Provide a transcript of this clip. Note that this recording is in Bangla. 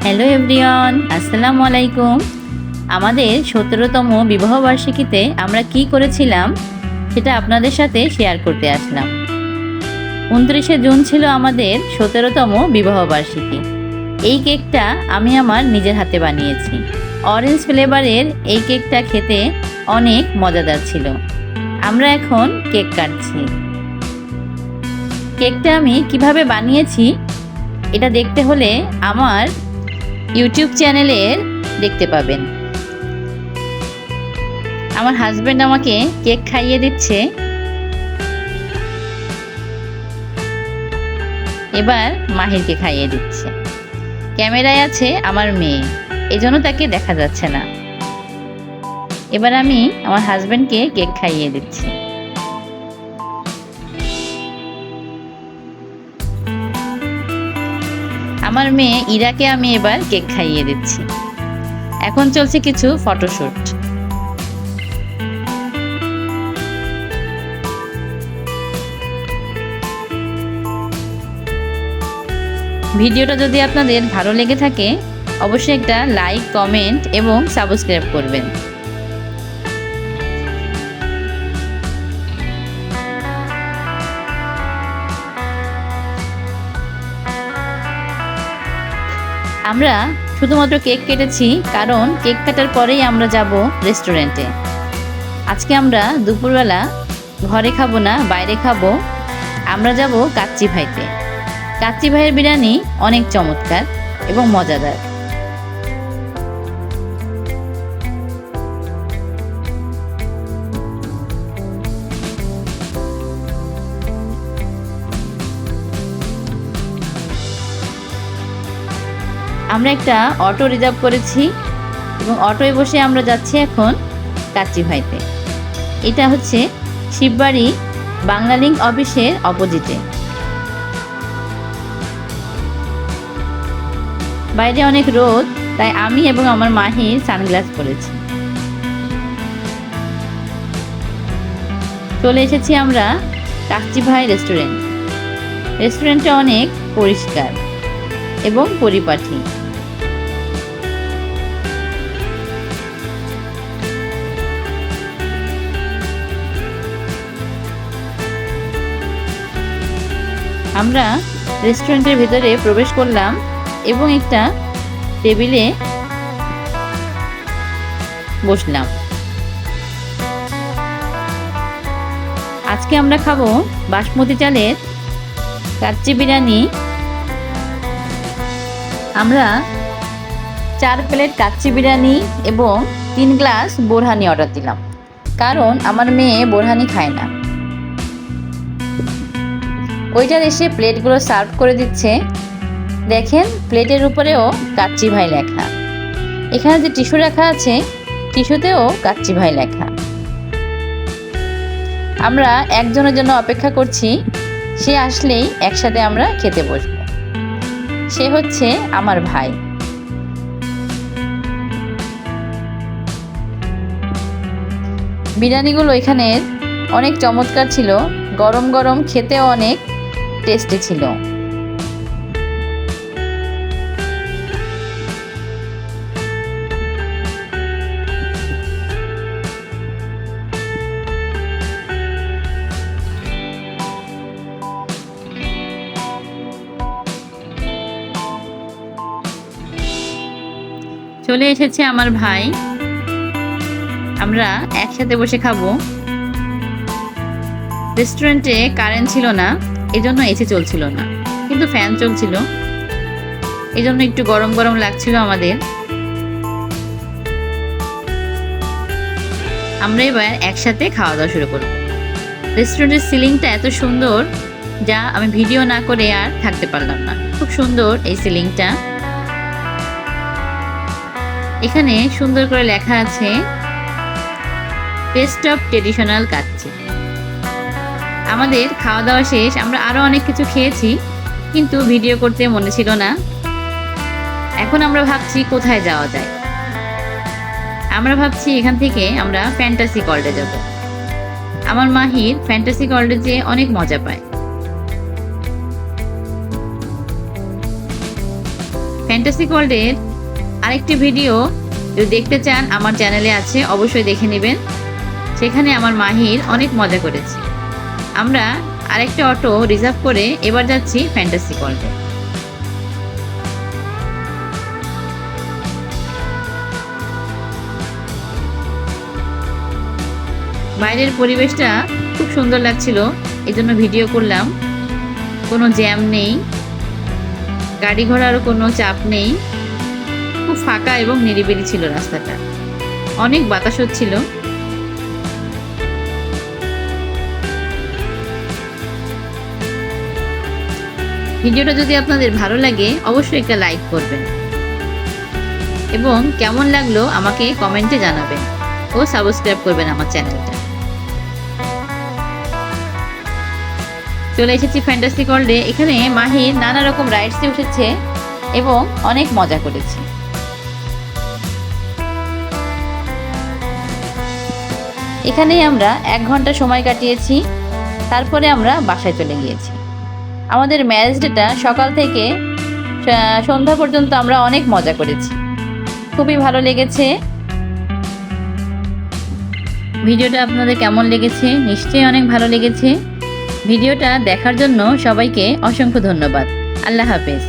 হ্যালো এভরিওয়ান, আসসালামু আলাইকুম। আমাদের 17তম বিবাহবার্ষিকীতে আমরা কি করেছিলাম সেটা আপনাদের সাথে শেয়ার করতে আসলাম। 29শে জুন ছিল আমাদের 17তম বিবাহবার্ষিকী। এই কেকটা আমি আমার নিজের হাতে বানিয়েছি। অরেঞ্জ ফ্লেভারের এই কেকটা খেতে অনেক মজাদার ছিল। আমরা এখন কেক কাটছি। কেকটা আমি কিভাবে বানিয়েছি এটা দেখতে হলে আমার ইউটিউব চ্যানেলের দেখতে পাবেন। আমার হাজবেন্ড আমাকে কেক খাইয়ে দিচ্ছে। এবার মাহিরকে খাইয়ে দিচ্ছে। ক্যামেরায় আছে আমার মেয়ে, এজন্য তাকে দেখা যাচ্ছে না। এবার আমি আমার হাজবেন্ডকে কেক খাইয়ে দিচ্ছি। আমার মেয়ে ইরাকে আমি এবার কেক খাইয়ে দিচ্ছি। এখন চলছে কিছু ফটোশুট। ভিডিওটা যদি আপনাদের ভালো লেগে থাকে অবশ্যই একটা লাইক, কমেন্ট এবং সাবস্ক্রাইব করবেন। আমরা শুধুমাত্র কেক কেটেছি কারণ কেক কাটার পরেই আমরা যাব রেস্টুরেন্টে। আজকে আমরা দুপুরবেলা ঘরে খাবো না, বাইরে খাবো। আমরা যাব কাচ্চি ভাইতে। কাচ্চি ভাইয়ের বিরিয়ানি অনেক চমৎকার এবং মজাদার। আমরা একটা অটো রিজার্ভ করেছি এবং অটোয় বসে আমরা যাচ্ছি এখন কাচ্চি ভাইতে। এটা হচ্ছে শিববাড়ি বাংলালিংক অফিসের অপোজিটে। বাইরে অনেক রোদ, তাই আমি এবং আমার মাহির সানগ্লাস পরেছি। চলে এসেছি আমরা কাচ্চি ভাই রেস্টুরেন্ট। রেস্টুরেন্টটা অনেক পরিষ্কার এবং পরিপাটি। আমরা রেস্টুরেন্টের ভিতরে প্রবেশ করলাম এবং একটা টেবিলে বসলাম। আজকে আমরা খাবো বাসমতি চালের কাচ্চি বিরিয়ানি। আমরা 4 প্লেট কাচ্চি বিরিয়ানি এবং 3 গ্লাস বোরহানি অর্ডার দিলাম, কারণ আমার মেয়ে বোরহানি খায় না। ওইটার এসে প্লেটগুলো সার্ভ করে দিচ্ছে। দেখেন প্লেটের উপরেও কাচ্চি ভাই লেখা। এখানে যে টিস্যু রাখা আছে টিস্যুতেও কাচ্চি ভাই লেখা। আমরা একজনের জন্য অপেক্ষা করছি, সে আসলেই একসাথে আমরা খেতে বসব। সে হচ্ছে আমার ভাই। বিরিয়ানিগুলো এখানে অনেক চমৎকার ছিল, গরম গরম, খেতেও অনেক টেস্টি ছিল। চলে এসেছে আমার ভাই। আমরা একসাথে বসে খাবো। রেস্টুরেন্টে কারেন্ট ছিল না, এজন্য এসি চলছিল না, কিন্তু ফ্যান চলছিল, এজন্য একটু গরম গরম লাগছিল আমাদের। আমরা এবার একসাথে খাওয়া দাওয়া শুরু করব। রেস্টুরেন্টের সিলিংটা এত সুন্দর যা আমি ভিডিও না করে আর থাকতে পারলাম না। খুব সুন্দর এই সিলিংটা। এখানে সুন্দর করে লেখা আছে টেস্ট অফ ট্রেডিশনাল কাচ্চি। আমাদের খাওয়া দাওয়া শেষ। আমরা আরো অনেক কিছু খেয়েছি কিন্তু ভিডিও করতে মনে ছিল না। এখন আমরা ভাবছি কোথায় যাওয়া যায়। আমরা ভাবছি এখান থেকে আমরা ফ্যান্টাসি ওয়ার্ল্ডে যাব। আমার মাহির ফ্যান্টাসি ওয়ার্ল্ডে যেয়ে অনেক মজা পায়। ফ্যান্টাসি ওয়ার্ল্ডের আরেকটি ভিডিও যদি দেখতে চান আমার চ্যানেলে আছে, অবশ্যই দেখে নেবেন। সেখানে আমার মাহির অনেক মজা করেছে। আমরা আরেকটা অটো রিজার্ভ করে এবার যাচ্ছি ফ্যান্টাসি ওয়ার্ল্ডে। বাইরের পরিবেশটা খুব সুন্দর লাগছিল, এজন্য ভিডিও করলাম। কোনো জ্যাম নেই, গাড়ি ঘোড়ারও কোনো চাপ নেই, খুব ফাঁকা এবং নিরিবিলি ছিল রাস্তাটা, অনেক বাতাস হচ্ছিল। ভিডিওটা যদি আপনাদের ভালো লাগে অবশ্যই একটা লাইক করবেন এবং কেমন লাগলো আমাকে কমেন্টে জানাবেন ও সাবস্ক্রাইব করবেন আমার চ্যানেলটা। চলে এসেছি ফ্যান্টাসি ওয়ার্ল্ডে। এখানে মাহির নানা রকম রাইডসে উঠেছে এবং অনেক মজা করেছে। এখানেই আমরা 1 ঘন্টা সময় কাটিয়েছি, তারপরে আমরা বাসায় চলে গিয়েছি। আমাদের ম্যারেজ ডেটা সকাল থেকে সন্ধ্যা পর্যন্ত আমরা অনেক মজা করেছি, খুবই ভালো লেগেছে। ভিডিওটা আপনাদের কেমন লেগেছে? নিশ্চয়ই অনেক ভালো লেগেছে। ভিডিওটা দেখার জন্য সবাইকে অসংখ্য ধন্যবাদ। আল্লাহ হাফেজ।